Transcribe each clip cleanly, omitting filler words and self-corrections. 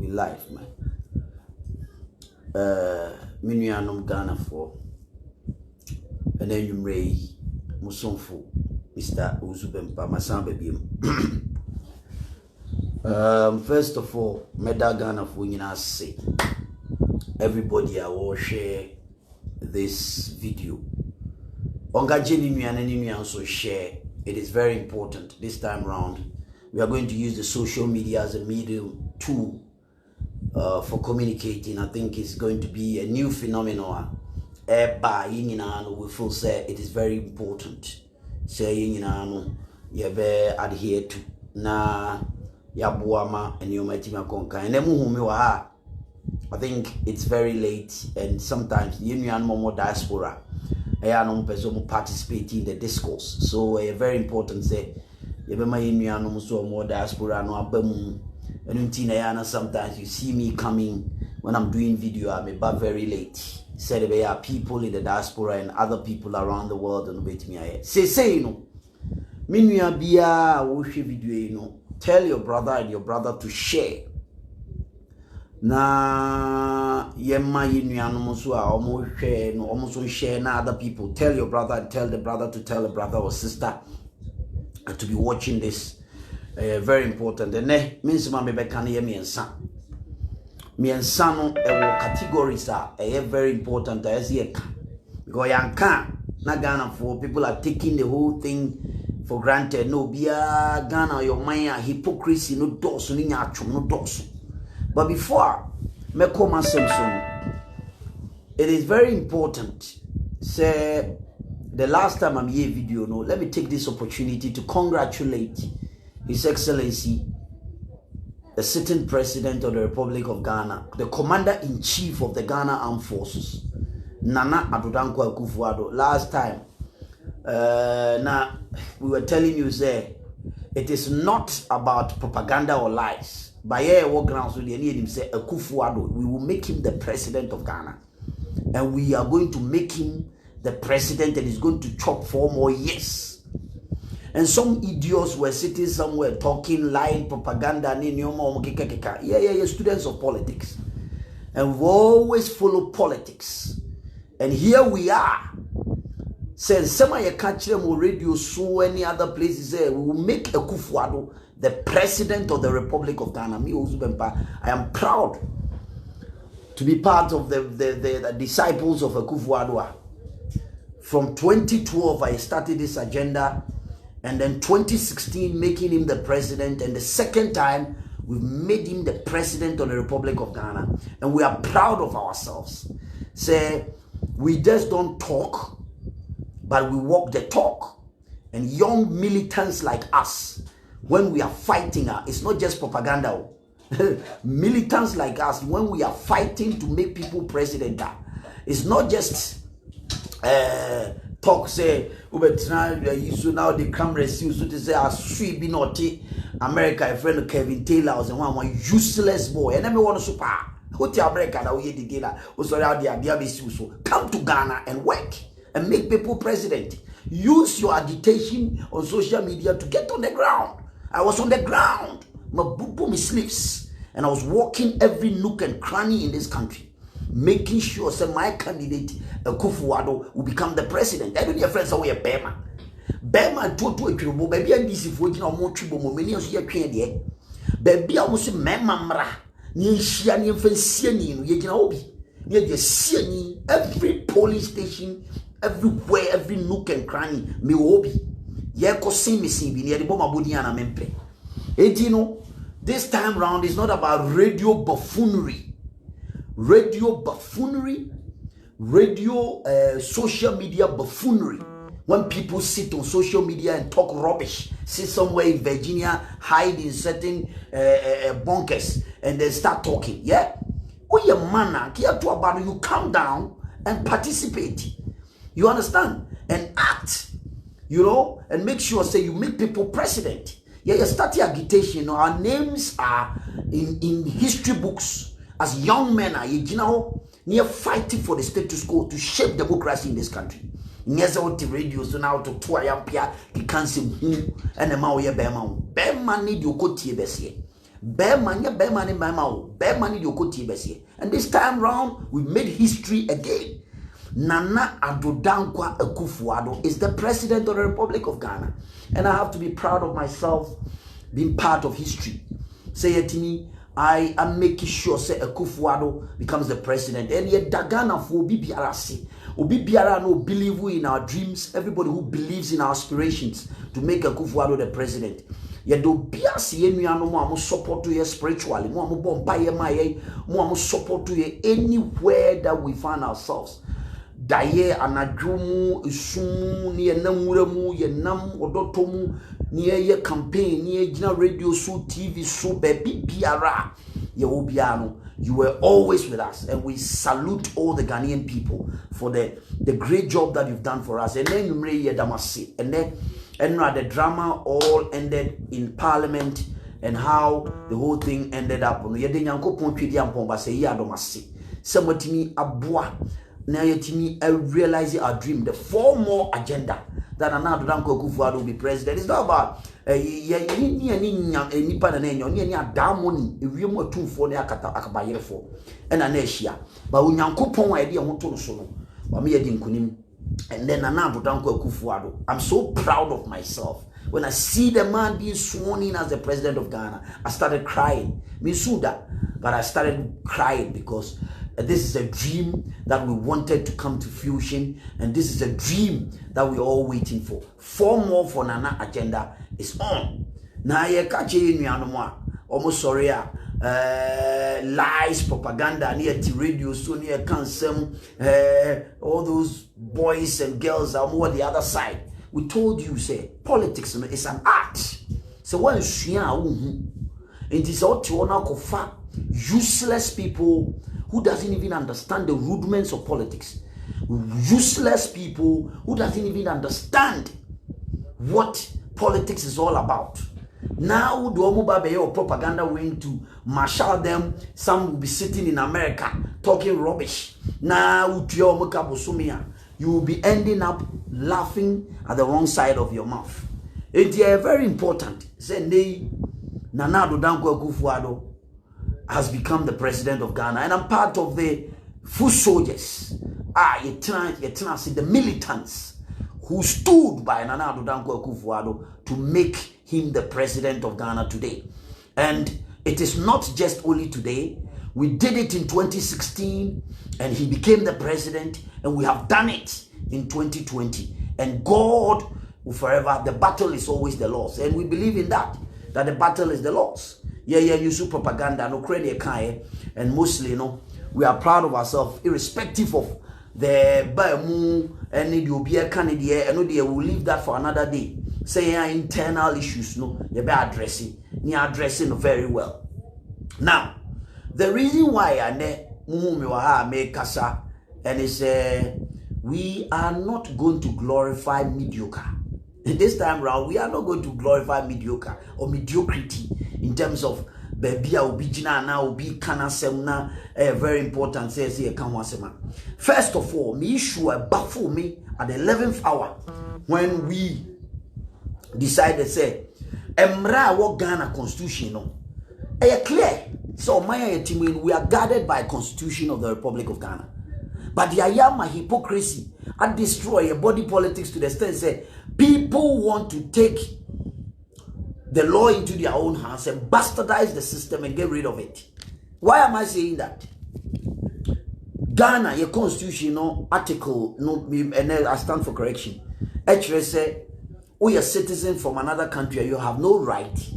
We live, man. Minuanum Ghana for and then you ray Musonfo, Mr. Owusu Bempah, my son baby. First of all, Meda Ghana for you say everybody I will share this video. Onga Jenny and also share. It is very important this time round. We are going to use the social media as a medium tool for communicating. I think it's going to be a new phenomenon. We feel say it is very important. Say you be adhere to na yabuama and you might konka. And I think it's very late, and sometimes the union more diaspora participate in the discourse. So very important say you be my union so more diaspora no abamu. And sometimes you see me coming when I'm doing video, I'm about very late. Said there are people in the diaspora and other people around the world and wait me ahead. Say no. Minuya bia watch video, tell your brother and your brother to share. Na yema yinuya no muso a almost share no almost share na other people. Tell your brother and tell the brother to tell the brother or sister to be watching this. Very important. And means my baby can hear me and son. Me and son categories are very important as here. Because yanka na Ghana for people are taking the whole thing for granted. No bia Ghana your mind hypocrisy no dos no dos. But before me come Simpson, it is very important. Say the last time I'm here video, no, let me take this opportunity to congratulate His Excellency, the sitting President of the Republic of Ghana, the Commander-in-Chief of the Ghana Armed Forces, Nana Addo. Last time, we were telling you, say, it is not about propaganda or lies. By what grounds will him say Akufo-Addo? We will make him the President of Ghana, and we are going to make him the President, and he's going to chop 4 more years. And some idiots were sitting somewhere talking, lying, propaganda, yeah, students of politics. And we always follow politics. And here we are. Since some you catch them on radio, so any other places, we will make Akufo-Addo the President of the Republic of Ghana. Me, Owusu Bempah, I am proud to be part of the disciples of Akufo-Addo. From 2012, I started this agenda. And then 2016, making him the president. And the second time, we've made him the President of the Republic of Ghana. And we are proud of ourselves. Say, we just don't talk, but we walk the talk. And young militants like us, when we are fighting, it's not just propaganda. Militants like us, when we are fighting to make people president, it's not just talk say so now the cameras use to say I sweet be naughty America a friend of Kevin Taylor was one useless boy and everyone super what America now here the gala sorry out there so come to Ghana and work and make people president. Use your agitation on social media to get on the ground. I was on the ground, my bubu my sleeves, and I was walking every nook and cranny in this country, making sure that my candidate Akufo-Addo will become the president. I don't your friends away Bema. Bema to a tribu, baby, and this is what you know more tribu, many of you are baby, I was a memamra, near Shiani and Fenciani, you know, near the Siani, every police station, everywhere, every nook and cranny, me obi. Yeko see me see, near the Boma Budiana Mempe. And you know, this time round is not about radio buffoonery. Radio social media buffoonery. When people sit on social media and talk rubbish, sit somewhere in Virginia, hide in certain bunkers, and then start talking. Yeah, oh your man, you calm down and participate. You understand? And act, you know, and make sure say you make people president. Yeah, you start your agitation. Our names are in history books as young men. You know, near fighting for the status quo to shape democracy in this country. Nyeza oti radio so now to toa ya pia ki kanse hu ene ma wo ye bema need you kotie besie bear money my mouth, bear money you could see. And this time round, we made history again. Nana Addo Akufo-Addo is the president of the Republic of Ghana. And I have to be proud of myself being part of history. Say it to me, I am making sure say Akufo-Addo becomes the president. And yet Ghana for Obi Biara no believe in our dreams. Everybody who believes in our aspirations to make Akufo-Addo the president. Yet do biasi enuano mo amo support to you spiritually. Mo amo bomba ye maye. Mo amo support to you anywhere that we find ourselves. Daye anadrumu isumu ni enamuremu ye nam odotomu ni ye campaign ni jina radio so TV so baby biara ye obiano. You were always with us, and we salute all the Ghanaian people for the great job that you've done for us. And then you made damasi, and then the drama all ended in Parliament, and how the whole thing ended up. Somebody abua na yetimi realize our dream, the 4 more agenda that Nana Addo Akufo-Addo will be president. It's not about nipa na nenyo ni adamoni ewiemu atumfo ne akabayerefo ena na ehia ba onyankopon wa ide ho to no so no wa me yedi nkunim. And then Nana Addo Akufo-Addo, I'm so proud of myself. When I see the man being sworn in as the president of Ghana, I started crying. Me suda, but I started crying because this is a dream that we wanted to come to fruition, and this is a dream that we're all waiting for. 4 more for Nana agenda is on. Na ye kache nuanoma almost sorry lies, propaganda near the radio, so near cancel all those boys and girls are more the other side. We told you, say, politics is an art. So when it is all to honor useless people who doesn't even understand the rudiments of politics. Useless people who doesn't even understand what politics is all about. Now the Omubabe or propaganda wing to marshal them. Some will be sitting in America talking rubbish. Now you will be ending up laughing at the wrong side of your mouth. It's very important. Say Nana Addo Akufo-Addo has become the president of Ghana, and I'm part of the f00ts, the militants who stood by Nana Addo Akufo-Addo to make him the president of Ghana today. And it is not just only today. We did it in 2016, and he became the president, and we have done it in 2020. And God will forever, the battle is always the Lord's, and we believe in that the battle is the Lord's. Use propaganda, no credit, and mostly, we are proud of ourselves, irrespective of the Bamu and the Obia Canada, and they will leave that for another day. Say internal issues, you be addressing very well. Now, the reason why I make kasa and is we are not going to glorify mediocre. This time round, we are not going to glorify mediocre or mediocrity in terms of baby obijina na obi kana semna very important says here can wasema. First of all, me issue a baffle me at the 11th hour when we decided say emra wo Ghana constitution no clear. So my team, we are guarded by constitution of the Republic of Ghana. But the ayama hypocrisy and destroy a body politics to the extent say people want to take the law into their own hands and bastardize the system and get rid of it. Why am I saying that? Ghana, your constitution, article, and I stand for correction. Actually say, we are citizen from another country, you have no right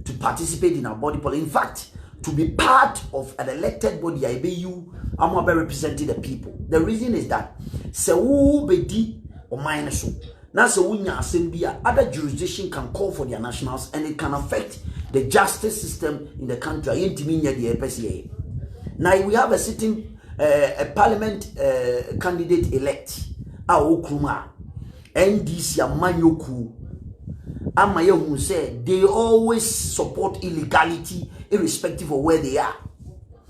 to participate in our body policy. In fact, to be part of an elected body, I be you, I'm not representing the people. The reason is that so bedi or minus so. Now so assembly, other jurisdiction can call for their nationals and it can affect the justice system in the country. Now we have a sitting a parliament candidate elect Aokruma NDC Amanyoku Amaye who said they always support illegality irrespective of where they are.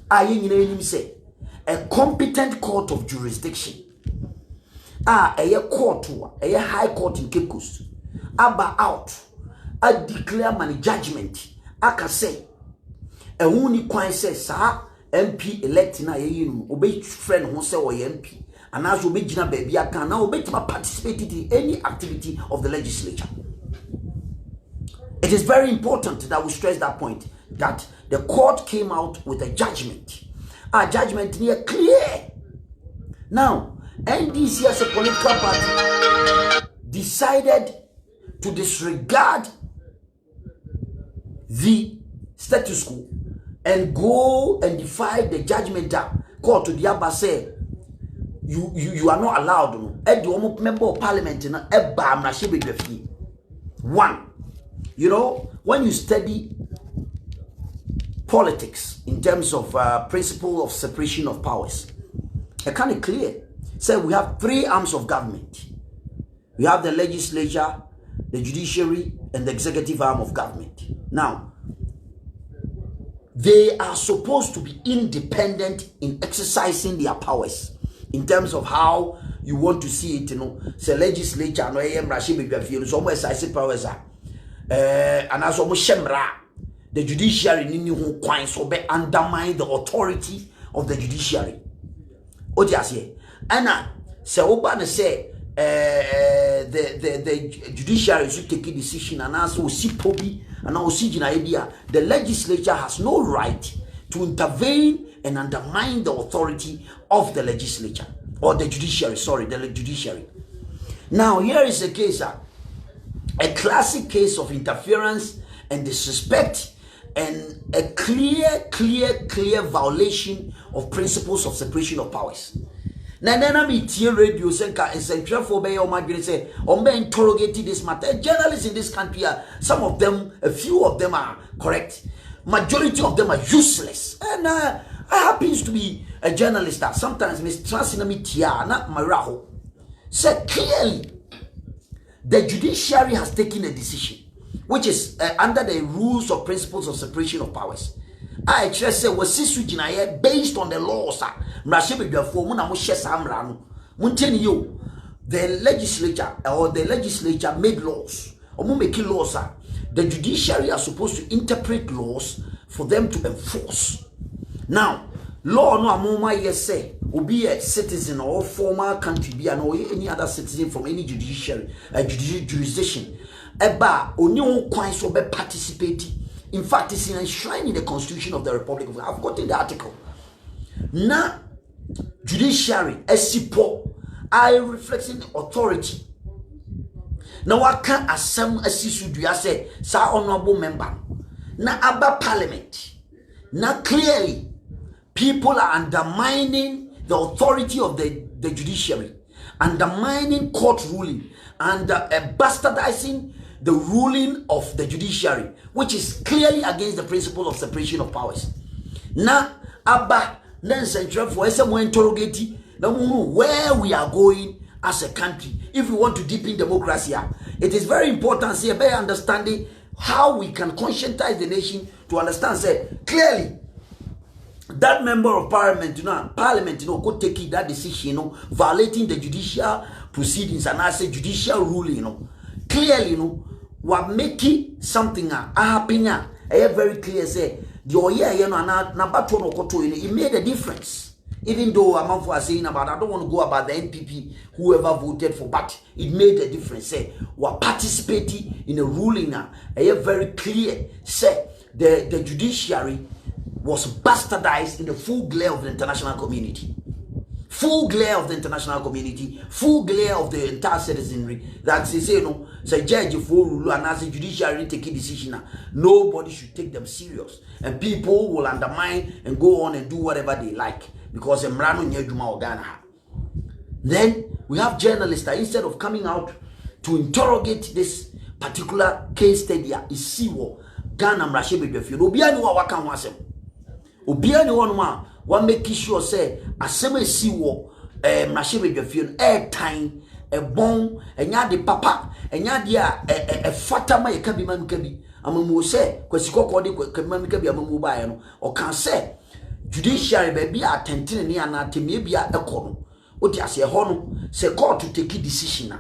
I say a competent court of jurisdiction. A court, a high court in Cape Coast. Aba out. I declare my judgment. I can say who ni kwan says MP elect na ye no obe friend who say or MP and as obe gina baby aka na obe participate in any activity of the legislature. It is very important that we stress that point, that the court came out with a judgment. A judgment near clear. Now, NDC as a political party decided to disregard the status quo and go and defy the judgment that court to the Abba say you are not allowed. Member of parliament one. You know, when you study politics in terms of principle of separation of powers, it's kind of clear. So we have three arms of government. We have the legislature, the judiciary, and the executive arm of government. Now, they are supposed to be independent in exercising their powers in terms of how you want to see it. You know, the legislature, no, exercise powers are. And as the judiciary undermine the authority of the judiciary. And say the judiciary should take a decision and also the legislature has no right to intervene and undermine the authority of the legislature or the judiciary. The judiciary. Now here is a case. A classic case of interference and disrespect and a clear violation of principles of separation of powers. Now then I mean radio senka and central for bay or my say on interrogating this matter. Journalists in this country some of them, a few of them are correct. Majority of them are useless. And I happens to be a journalist that sometimes mistrusting me not my raho. Said clearly the judiciary has taken a decision, which is under the rules of principles of separation of powers. I just say was based on the laws. The legislature made laws. Making laws. The judiciary are supposed to interpret laws for them to enforce. Now, law no amoma yes say be a citizen or former country be or any other citizen from any judiciary jurisdiction eba oni won kwan so be participate. In fact, it's enshrined in the Constitution of the Republic of I've gotten the article. Now judiciary esipo I reflecting authority. Now I can't assume asisu do say sa honorable member na aba parliament. Now clearly people are undermining the authority of the judiciary, undermining court ruling, and bastardizing the ruling of the judiciary, which is clearly against the principle of separation of powers. Now, Abba, then central for some interrogating where we are going as a country. If we want to deepen democracy, it is very important to better understanding how we can conscientize the nation to understand, say, clearly, that member of parliament, could take that decision, violating the judicial proceedings and I say judicial ruling, clearly, we're making something happen. Very clear, say the it made a difference. Even though I'm not saying about, I don't want to go about the NPP, whoever voted for, but it made a difference. Say we're participating in a ruling now. Very clear, say the judiciary was bastardized in the full glare of the international community. Full glare of the international community, full glare of the entire citizenry. That say judge for rule and as a judiciary take a decision. Nobody should take them serious. And people will undermine and go on and do whatever they like. Because then we have journalists that instead of coming out to interrogate this particular case study, is Siwo, Ghana Mrashebe Befield. Obiani wa waka wasem. Obiani wanuma wa make sure say aseme Siwo Mrashebe Befield airtime bon enya de papa enya dia fatama ye kabi mamkabi amamu se kwasikoko de mamkabi amamu ba ye no o kan say judiciary baby atentene ne anatemi bia ekono odi ase ho no se court to take decision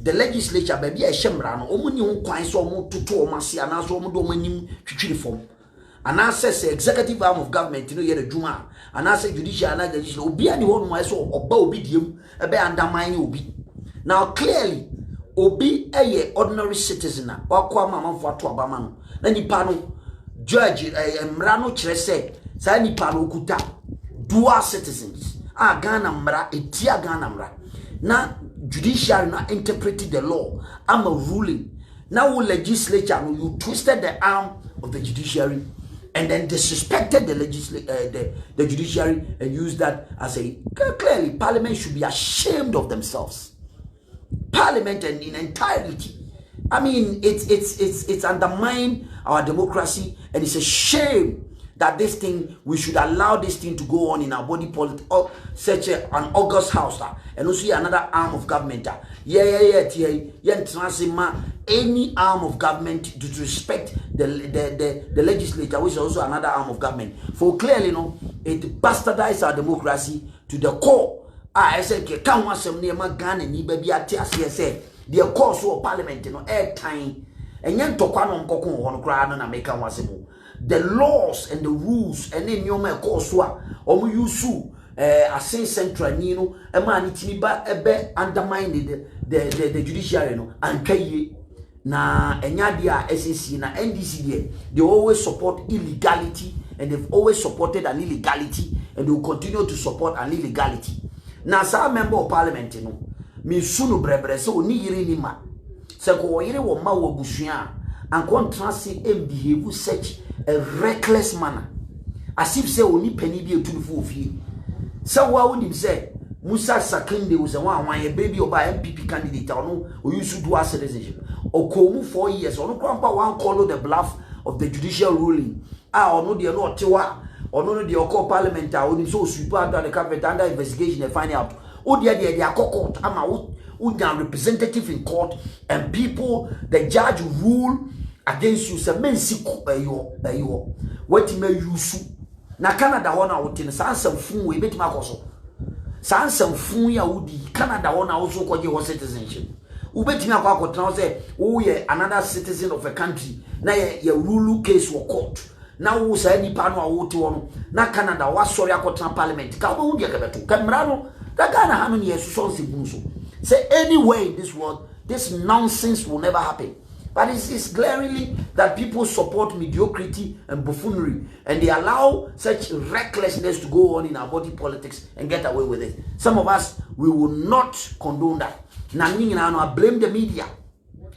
the legislature baby e hemra no omuni ho kwan so omo toto omo ase ana so omo do omanim twitwiri form and I say executive arm of government, you know, you're the Juma, and I say judicial and legislature, obi any one my so obi diem, be undermine obi. Now clearly, obi a ordinary citizen, or kwa mama for to abamano. Then the panel judge mrano chere say, sa ni pano kuta dual citizens. Ghana mra, etia Ghana mra. Now judiciary now interpreted the law. I'm a ruling. Now legislature, you twisted the arm of the judiciary and then disrespected the judiciary and used that as a clearly Parliament should be ashamed of themselves. Parliament and in entirety. I mean, it's undermined our democracy, and it's a shame that this thing, we should allow this thing to go on in our body politic, or such an August house, and also another arm of government. Any arm of government to respect the legislature, which is also another arm of government. For clearly, no, it bastardizes our democracy to the core. I said, "Can one some near my gun and baby at TSC?" The course of Parliament, you know, air time, and yan to quanum cocoon on ground and make one simple. The laws and the rules, and then you may call swa or Owusu Bempah central Nino, a man itiniba ebe undermined the judiciary no and pay na enyadia SSC na NDC they always support illegality, and they've always supported an illegality, and they will continue to support an illegality. Now some member of Parliament no me sunu brebre so ni yiri ni ma se ko yiri wo ma wo busua and contrast and behave such a reckless manner as if say oni pani bi etunfo ofie se wa wonim say Musa Sakinde was a one baby or by MPP candidate no Owusu dual citizenship okomu 4 years ono kwampa one call the bluff of the judicial ruling ono de no otewa ono de okọ parliament oni so super under the carpet under investigation and find out they are court ama representative in court, and people the judge rule against you say men siku ayo what may use na Canada wana wotin sansam fun we betima koso sansam fun ya wudi Canada wana also kwaje ho citizenship ubetima kwa akotna say wo ye another citizen of a country na ye rule case wo court na wo say ni pa no awote wono na Canada wa sorry akotna parliament ka wo wudi akabeto kamra no Ghana how many years say anywhere in this world this nonsense will never happen. But it's glaringly that people support mediocrity and buffoonery, and they allow such recklessness to go on in our body politics and get away with it. Some of us, we will not condone that. I blame the media.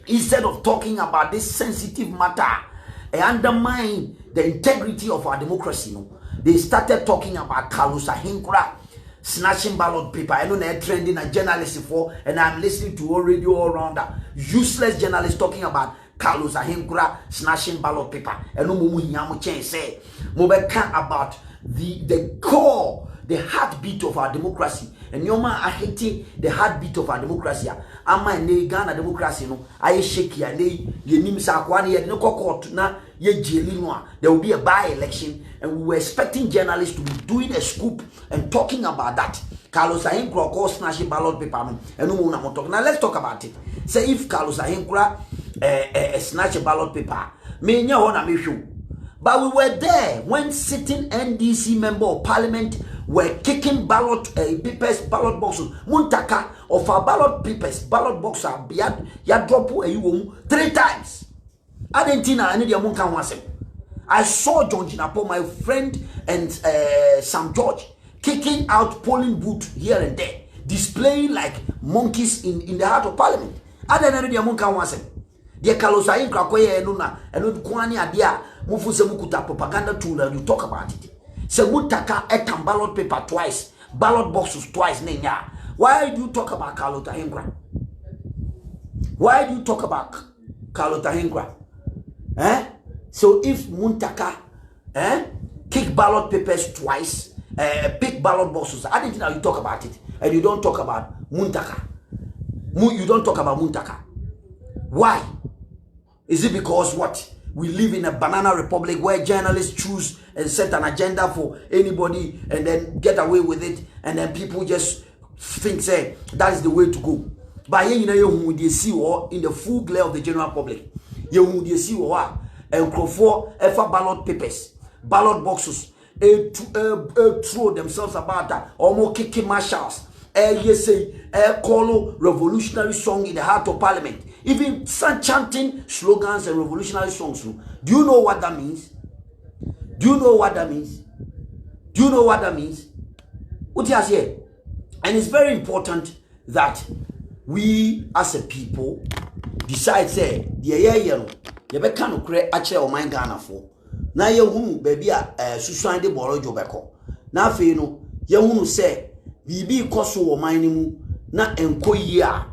Instead of talking about this sensitive matter and undermine the integrity of our democracy, they started talking about Kalusa Hinkura snatching ballot paper. I know they're trending a journalist for, and I'm listening to all radio all around that useless journalists talking about Carlos Ahinkura snatching ballot paper. And no mumu nyamu chen say mobeka about the core, the heartbeat of our democracy. And yoma aheti the heartbeat of our democracy. Ama ne Ghana democracy no aye shake ya ne yenim sa kwani ye no court na ye jeli no. There will be a by-election, and we were expecting journalists to be doing a scoop and talking about that. Carlos Ahinkura snatching ballot paper and no more talk. Now let's talk about it. Say if Carlos Ahinkura snatch a ballot paper, me nya wona me hwu. But we were there when sitting NDC member of parliament were kicking ballot papers, ballot boxes. Muntaka of our ballot papers, ballot boxes ya drop 3 times. Argentina and the Munkan wasem. I saw John Jinapo, my friend, and Sam George kicking out polling booth here and there, displaying like monkeys in the heart of parliament. I don't know the Munkan wasem. The Carlos Ahinkura kwaye enuna enu kwani adia mufuse mukuta propaganda tool, and you talk about it. Se mutaka etam ballot paper twice, ballot boxes twice nenya. Why do you talk about Carlos Ahinkura? Why do you talk about Carlos Ahinkura? So if Muntaka kick ballot papers twice, pick ballot boxes, I didn't know you talk about it, and you don't talk about Muntaka. You don't talk about Muntaka. Why? Is it because what? We live in a banana republic where journalists choose and set an agenda for anybody and then get away with it, and then people just think, say, that is the way to go. But you know, you see in the full glare of the general public, you see and for ballot papers ballot boxes, throw themselves about that, almost kicking marshals, call revolutionary song in the heart of Parliament, even chanting slogans and revolutionary songs. Do you know what that means? Do you know what that means? Do you know what that means? What you say? And it's very important that we as a people decide, say, you be can create ache o man Ghana for. Na ye hunu baby susuan de boro jobeko. Na afi no ye hunu say bibi koso wo man ni mu na enko yi a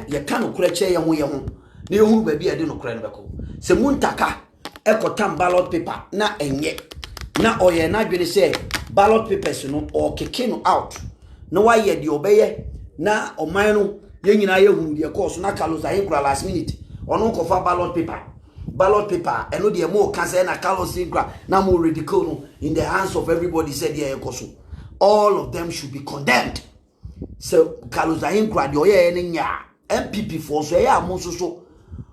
ye kan create che ye ho na ye hunu baby e de no create no beko. Se muntaka ekotam ballot paper na enye na oye na dwene say ballot papers no or keke no out na wa ye de obeye na o man no ye nyina ye hunu de course na Carlos Ahinkura last minute ono kofa ballot paper and no the more cancer na Carlos Ahinkura na more ridicule in the hands of everybody said here koso. All of them should be condemned. So Carlos Ahinkura the oye nya MPP for so ya mo so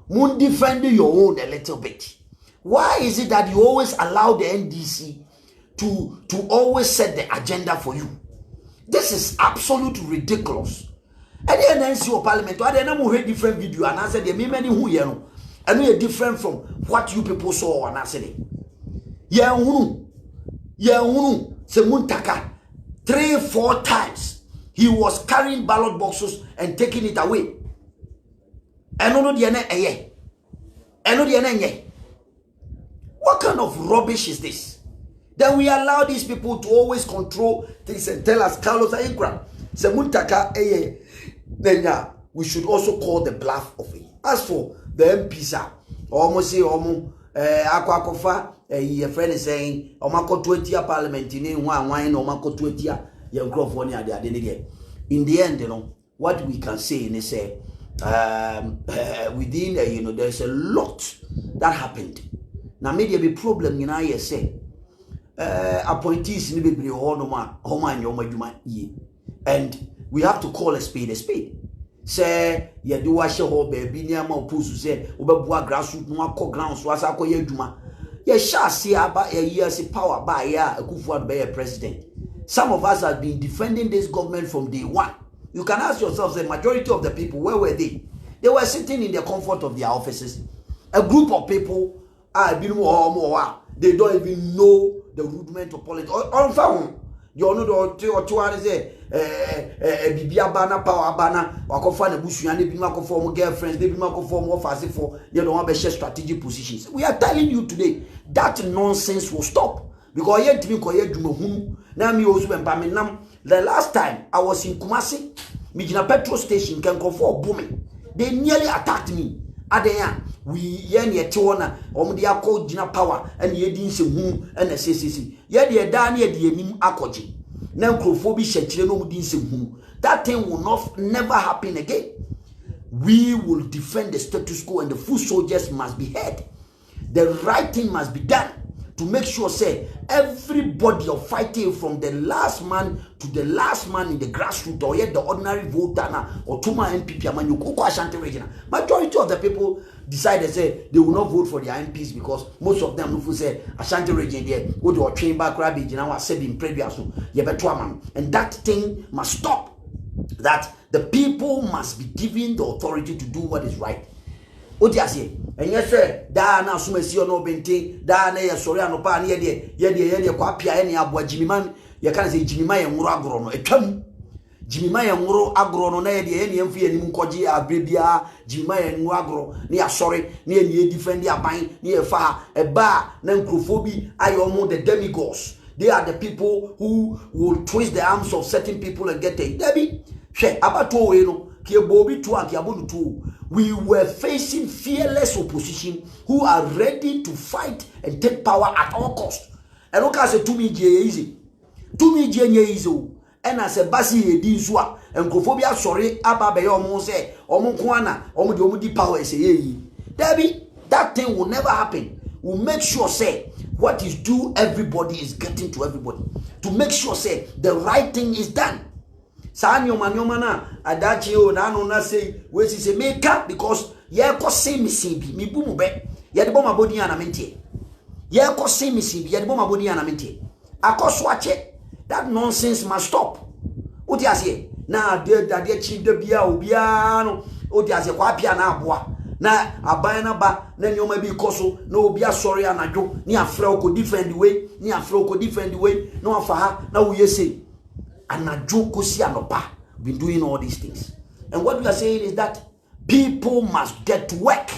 mun defend your own a little bit. Why is it that you always allow the NDC to always set the agenda for you? This is absolutely ridiculous. And then see your parliament, I didn't know different video and I said there many who you know, and we are different from what you people saw and I said, yeah, Semuntaka 3-4 times he was carrying ballot boxes and taking it away. And no what kind of rubbish is this? Then we allow these people to always control things and tell us Carlos Ahinkura, Semuntaka we should also call the bluff of it. As for the MPs, almost say akwakofa your friend is saying omako 20 parliament in one omako 20 your growth one in the end, you know what we can say in say within you know there's a lot that happened. Now maybe a problem in I say appointees ni be and we have to call a spade a spade. Say ye do washe ho baby ni ama opusu say obebua grassroots no akọ ground so asa akọ ye adwuma ye sha see aba ye years power by ya Akufo-Addo be president. Some of us have been defending this government from day one. You can ask yourselves, the majority of the people, where were they? They were sitting in the comfort of their offices. A group of people are being more, they don't even know the rudiment of politics. You know the say bibia bana power bana wakofa na busuan de bi makoform girlfriends de bi makoform offers for they don't want to share strategic positions. We are telling you today that nonsense will stop because yet me koye dwumahunu na me Owusu Bempah me nam. The last time I was in Kumasi, me gina petrol station can come for booming. They nearly attacked me. Adenya we yen ye tiwona omo de akọ gina power and ye din se hu and SCC ye de da na ye de anim akoje na nkrofo bi hyekire no mu din se hu. That thing will never happen again. We will defend the status quo and the foot soldiers must be heard. The right thing must be done to make sure say everybody are fighting from the last man to the last man in the grassroots or yet the ordinary voter or Tuma MPP Amanyuko Ashanti region. Majority of the people decided say they will not vote for their MPs because most of them who say Ashanti region there go to a chamber crab in our saving previous and that thing must stop. That the people must be given the authority to do what is right. Odiase enye se da na asomasi ono bente da na ye sori anopa na ye kwa apia ye ne aboa jimiman ye kan se jimima ye nworo agoro no etwam jimima ye nworo agoro no na ye ne yemfu ye nim koje abrebia jimima ye nworo agoro na ya sori na ye defend aban na ye fa eba na nkrofo bi ayomo the demigods. They are the people who will twist the arms of certain people and get a debi she abato we no we were facing fearless opposition who are ready to fight and take power at all costs. And look at to me easy. To me easy. And as a basi edizwa and Kophobia sorry ababe omo say omo kwana omo di power say Debbie, that thing will never happen. We'll make sure say what is due everybody is getting to everybody. To make sure say the right thing is done. Nyoma na adachi o na no na say we say make up because ye ko say me bi me bu mu be ye de bo ma bodi ana mentie Ye ko se me si ye bo mabodi anamente. Akoso ache. That nonsense must stop. Odi ase na de chi de bia obia no odi ase kwa pia na aboa na aban na ba na nyoma bi koso na obi asori anadwo ni afra ko defend way ni afra ko defend way no afa ha na wo yese anadwo ko si anopa been doing all these things. And what we are saying is that people must get to work.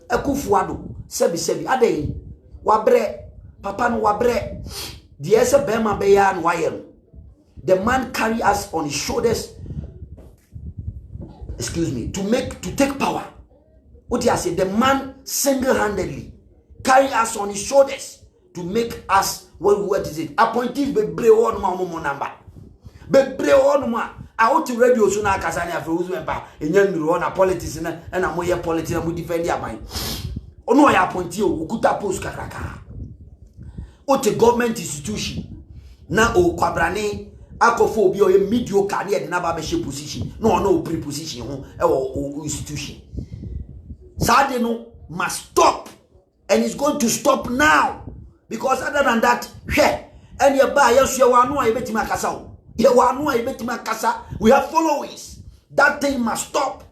Ekufuado sebi adey wabre papa no wabre the ese bema be ya no wayem. The man carry us on his shoulders, to take power. What I say, the man single-handedly carry us on his shoulders to make us what is it? Appointees be brave on my number. Be brave on my. I want to radio soon. I can say Owusu Bempah. And you run a politics and I'm more politics and we defend your mind. Oh no, I appoint you. Ukuta post kakaka. What a government institution. Na o kwabrane. Akofo bi o mediocre na na ba be position no pre-position ho institution. Sade no must stop, and it's going to stop now, because other than that and ye ba yesu ye wanu a yebetima akasa o ye wanu a yebetima akasa. We have followers. That thing must stop.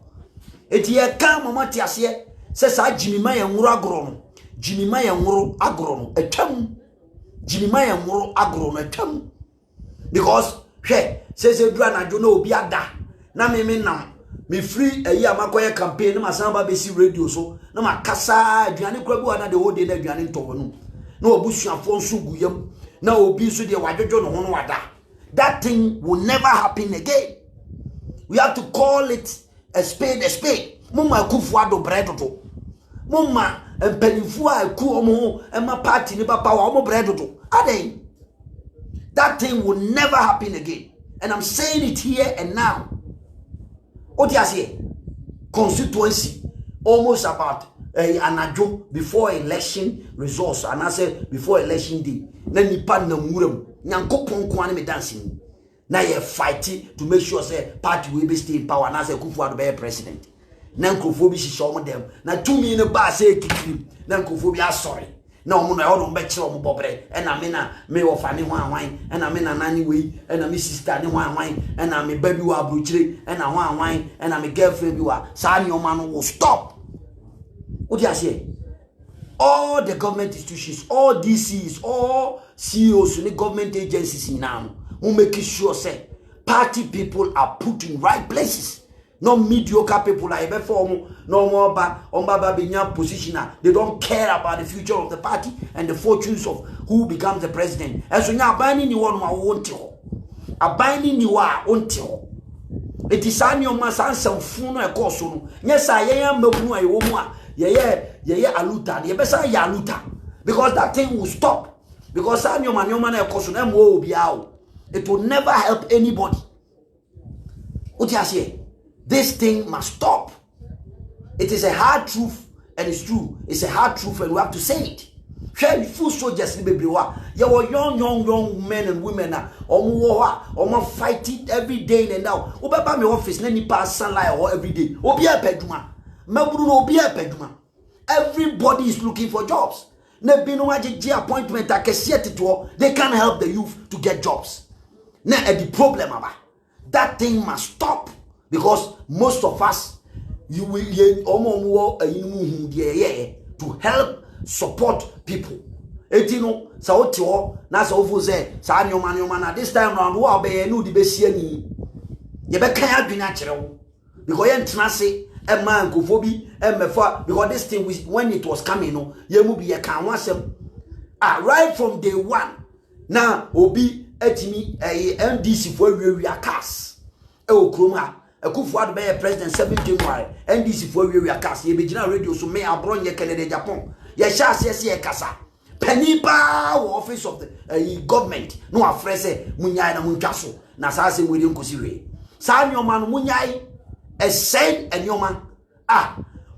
Eti ye kan moment ase se sa jimima ye nwuro agoro no jimima ye nwuro agoro no atwam jimima ye nwuro agoro no atwam. Because says dra na jo na obi ada na me nam me free eyi amakoye campaign na masamba be si radio so na makasa aduane kura bi na de wode na aduane ntowo no na obusuafo nso guyam na obi so de wadwojo no ho no wada. That thing will never happen again. We have to call it a spade a spade. Mama Kufuado bread to mama empenifu aku omo ema party ni papa wa omo bread to ade. That thing will never happen again. And I'm saying it here and now. What you say? Constituency. Almost about anajo before election results. And I say before election day. Then ni pan na muram. Nyanko ponkwane me dancing. Na ye fighting to make sure say party will be stay in power. And I say Kufuado be president. Na Nkrofo bi shisha omo dem. Na 2 million ba say kikiri. Na Nkrofo bi sorry. Na omo na odo mbe kire omo bobre e na me na me wo fa ne hwan e na me na nani we e na me sister ne hwan e na me baby wa abrochire e na hwan e na me girlfriend bi wa sa ni oma no will stop. What do you say? All the government institutions, all DCs, all CEOs in the government agencies now will make sure say party people are put in right places. No mediocre people like before, no more on position. They don't care about the future of the party and the fortunes of who becomes the president. And so now binding you on my own tail. A binding you are on tail. It is on your mass some phone a course. Yes, I am no woman. Yeah, aluta. You better say aluta. Because that thing will stop. Because I'm your man a course will be out. It will never help anybody. What do you say? This thing must stop. It is a hard truth, and it's true. It's a hard truth, and we have to say it. Full soldiers, your young men and women are fighting every day in and out. Obaba my office, any pass sunlight or every day. Obia peduma. Maburu obia peduma. Everybody is looking for jobs. Appointment they can't help the youth to get jobs. Now the problem about that thing must stop. Because most of us, you will to help support people. Etino saotio na saofuze sa nyoma this time round wo obey no di besia ni. Ye be kan adwena kire wo. Because ye ntena se e man kofobi e mefa because this thing when it was coming no ye mu bi ye kan wasem. Right from day one. Now obi etimi NDC for we cast. E okrom ha Kufuado be president 7 January. NDC for we are cast. Ye begina radio so me abron ye Canada Japan. Ye sha se kasa. Penipa office of the government. No afrese munyai na muntwaso. Na sa se we nkosi we. Sa nyoma no munyai esen enyoma.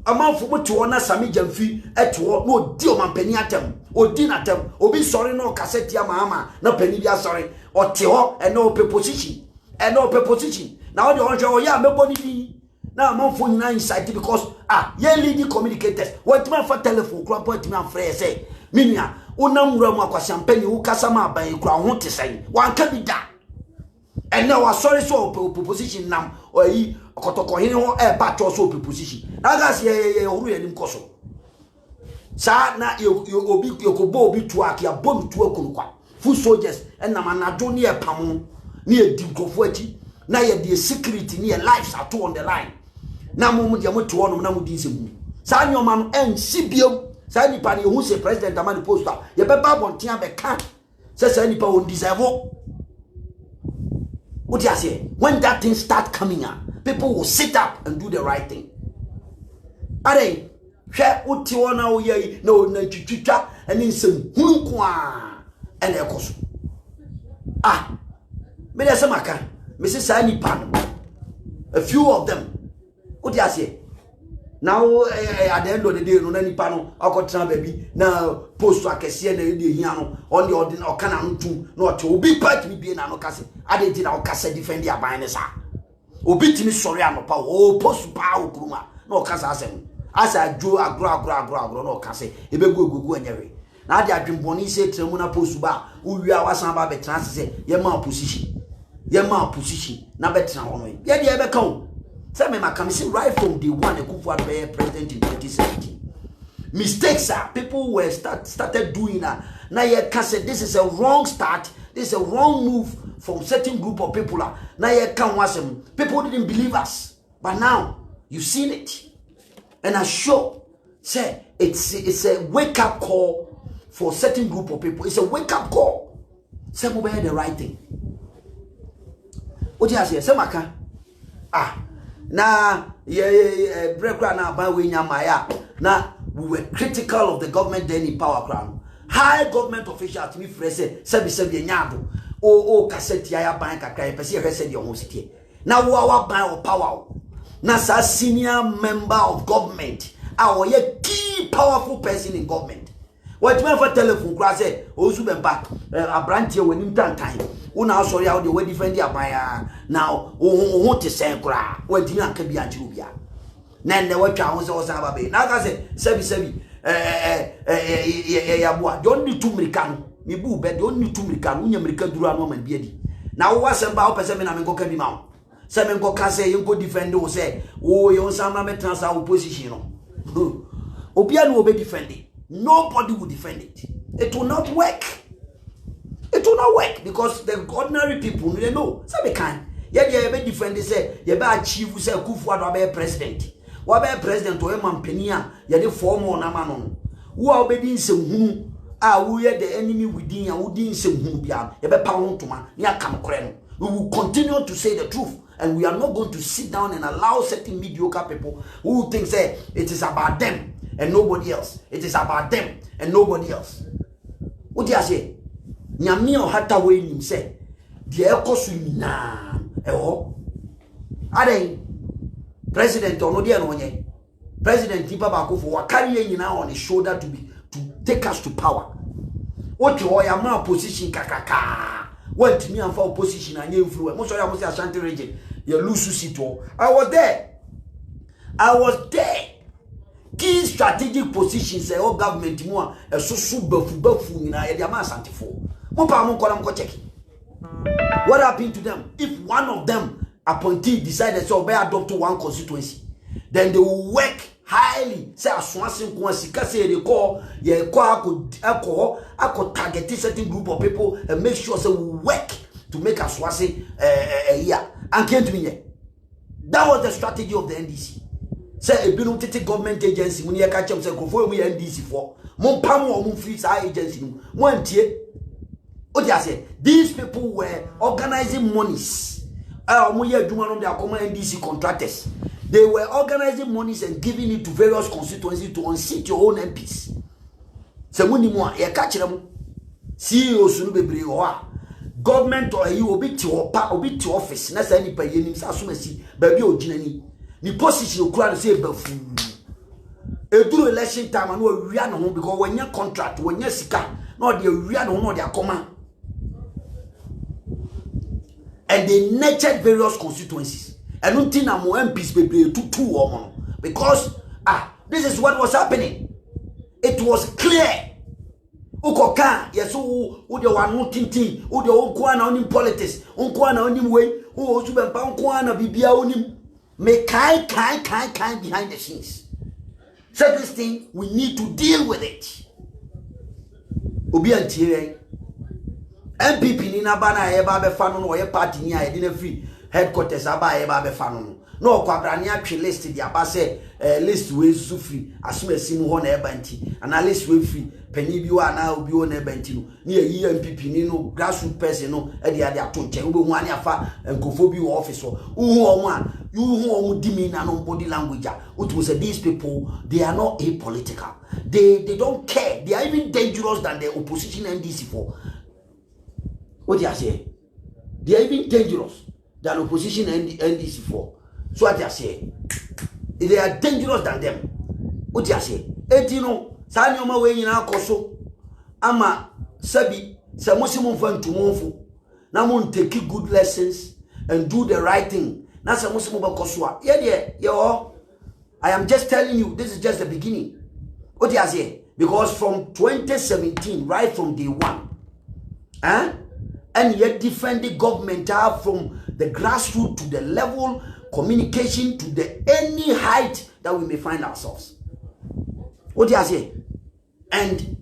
Amanfo moto na sami jamfi eto no di o man pani atem. Odi na atem. Obi sorry no kaseti ama na pani bia sorry. Ote ho e no position. E no position. Now the one yeah, me body be now my phone inside because ye leading communicators. What man for telephone club point man friend say Minia, unam ramu kwa champagne, ukasama by crown to say, one can be done. And now I sorry so proposition nam or he kotokohino a battle so proposition. Nagas ye uru koso. Sa na you obi yokobo obi tuak ya bom to a full soldiers and namanado near Pamon near Dinkofuachi. Na ye the security near lives are two on the line. Na mumu dia mo to one na mudinse. Sa nyoman en sibio. Sa nipa ni hu se president amani poster. Ye be babon tia be kan. Sa nipa on deserve. What you say? When that thing start coming up, people will sit up and do the right thing. Are they? Share uti wana uye no na chichicha and in some hunkwa and ekosu. Ah, me dey say maka. Me say sani pan. A few of them. What you say? Now at the end of the day, no nani pano. I got try baby. Now post akese na dey hia no on the ordin o kana ntu no to obi part me be na no kase. Ade ti na o kase defend ya ban ne sa. Obi ti mi sori anopa o post pa o kuruma na o kase asem. Asa jo agro no kase. Ebe gugu anyere. Na ade adwemboni se tremu na post ba o wi a wasan ba be trans ye ma opposition. Ye ma opposition na be tran ho no. Ye de ebe kan. Say me makamisi right from the one Akufo-Addo be president in 2017. Mistakes are people were started doing that. Now you can say this is a wrong start. This is a wrong move from certain group of people. Now you can watch them. People didn't believe us, but now you've seen it, and I sure say it's a wake up call for certain group of people. It's a wake up call. Say we the right thing. What do you say? Say maka na brekra na ba we nyamaya na we were critical of the government then in power crown high government officials me frese sebi nyado o cassette ya ban kakra pese hwese de ho sitie na wa ban o power na sa senior member of government our key powerful person in government what me for telephone kra say Owusu Bempah abrantie wanim tantan una sorry how they defend their buyer now who to say kra what you aka bi anti obia na ne watwa ho se osan babe na ka say sebi ya boa don't need to mirika mi bu be don't need to mirika unya mirika duru anu man bi adi na wo asem ba wo pese me na me nkoka bi ma wo se me nkoka say you go defend wo say wo yo nsam na me transfer opposition no obia no be defend it. Nobody will defend it. It will not work. It will not work because the ordinary people they know. So they can. Yeah, they defend. They say you be achieve. Say Akufo-Addo be president. What be president? To him ampenia. You dey form on amanon. Who are obedient se hu? Who are the enemy within? Who didn't se hu bia? You be pound to man. You come kren. We will continue to say the truth. And we are not going to sit down and allow certain mediocre people who think say it is about them and nobody else. It is about them and nobody else. What do you say? Nyami o hata we nim say the ekosu nyina eho. Ade president ono dia no nye. President Papa Akufo wa carry nyina on his shoulder to take us to power. What you are my position kakaka. What me and for opposition and influence. Most of them say Ashanti region. You lose seat. I was there. Key strategic positions all government more a so bafu in a diamond santifo. What happened to them? If one of them appointee decided to adopt one constituency, then they will work highly. Say as one say they call I could target a certain group of people and make sure say we work to make us here. And can't me. That was the strategy of the NDC. Say a bill government agency when you catch them say go for me NDC for mon pam or mon free agency one tie. What you say? These people were organizing monies. Their common NDC contractors. They were organizing monies and giving it to various constituencies to unseat your own MPs. So when you catch them, CEO sunu bebre wa government or you obi to office na say ni pa yenim sa so masi ba bi oginani ni position okura say bafu eduru election time na owia no ho because when your contract when your sika na de owia no no de akoma and they nurtured various constituencies and until na mo MPs bebre tutu omo because this is what was happening. It was clear Ukoka, yes, ude wanu tinti, ude unkwana onim politics, unkwana onim way, Owusu Bempah unkwana bibia onim. Me kai behind the scenes. So this thing, we need to deal with it. Obi antire MPP ni na bana ye ba be fa no no ye party ni a ye na free headquarters aba ye ba be fa no no kwabrani atwe list di aba se list we su free asumasi mu ho na e ba nti ana list we free pani bi wa na obi o na e ba nti no ni yi MPP ni no grassroots person no e de ade ato nche ube hu ani afa nkofo bi wo office so hu omo a you hu omo di mi na no body language a utu say these people they are not apolitical, they don't care, they are even dangerous than the opposition NDC for. What do you say? They are even dangerous than opposition NDC for. So what do you say? They are dangerous than them. What do you say? Etino, Sanyoma way in our koso. Ama Sabi, Samusimu fan to Monfu. Namun take good lessons and do the right thing. Na Samusimu Bakoswa. Yeah. I am just telling you, this is just the beginning. What do you say? Because from 2017, right from day one, and yet defend the government from the grassroots to the level communication to the any height that we may find ourselves. What do you say? And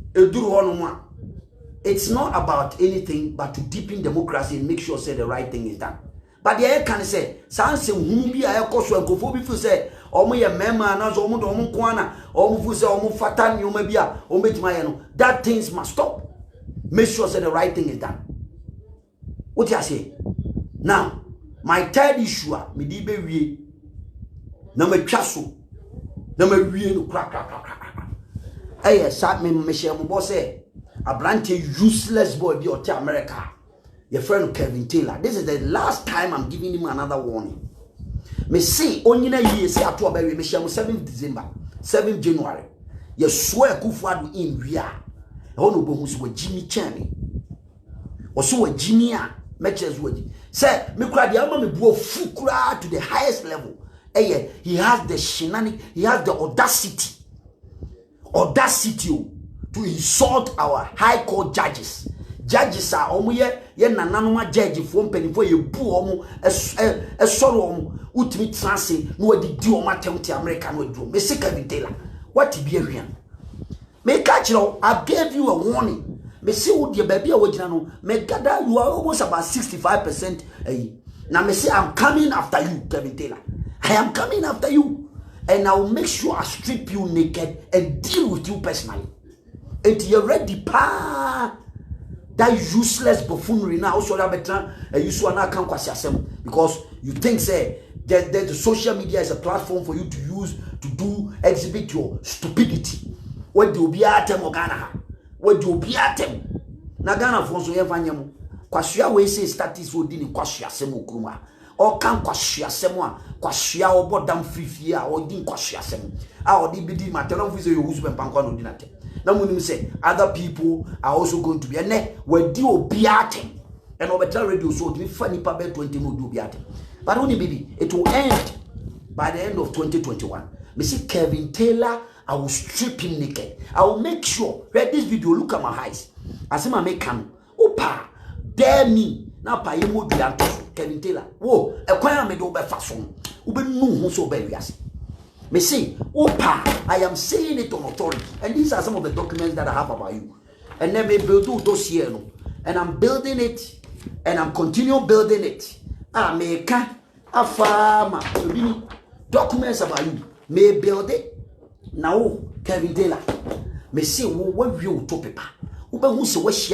it's not about anything but to deepen democracy and make sure say the right thing is done. But the air can say, Sans Humbi, I cost and Kofobi say, Omo ya mema na zo omo omo kwana omo say omo fatani omo bia omo betima no. That things must stop. Make sure that the right thing is done. What you say? Now, my third issue, me di be wie. Na me twaso. Na me wie no crack. Sa me share mo boss say abrante useless boy bi o te America. Your friend Kevin Taylor. This is the last time I'm giving him another warning. Me say onyina yie say ato abawe me share mo 7th December, 7th January. Ye swear Kufuadu in wia. E hono bo hu so Jimmy Chami. Oso Jimmy a matches word. Say me kura de ama me buo fukura to the highest level. He has the shenanigan, he has the audacity to insult our high court judges. Judges are omo ye nananoma judge for mpanifo ye bu omo esoro omo utimi transe no wadi di omo atemti America no do. Me say Kevin Taylor, what be ahwian? Me catch you, I gave you a warning. Me say wo de baby a wagina no, me gather you are almost about 65%. Now me say I'm coming after you, Kevin Taylor. I am coming after you, and I will make sure I strip you naked and deal with you personally. And you're ready, pa. That useless buffoonery now also that better you so now can't because you think say that the social media is a platform for you to use to exhibit your stupidity. What do be at them or Ghana? What do be at them? Na Ghana for so evanyam. Kwashia we say status wo din kwashia semu kruma. Or can kwashia semwa kwashia obo dam fifia or din kwashia semu. Or di bidi materon fi say Owusu Bempah no dinate. Now when you say other people are also going to be and we do obiatem and over radio so to funny paper 20 no do obiatem. But only baby it will end by the end of 2021. Me see Kevin Taylor, I will strip him naked. I will make sure where this video look at my eyes. As him I make come opa dare me now pa yemo do Kevin Taylor. Whoa, a kwaya me do be fason. Ube nu so be wiase. Me say, opa, I am saying it on authority. And these are some of the documents that I have about you. And then me build those here, no. And I'm building it, and I'm continue building it. America, a farmer, documents about you. Me build it. Now, Kevin Taylor, me say, what real to paper? Ube who say what she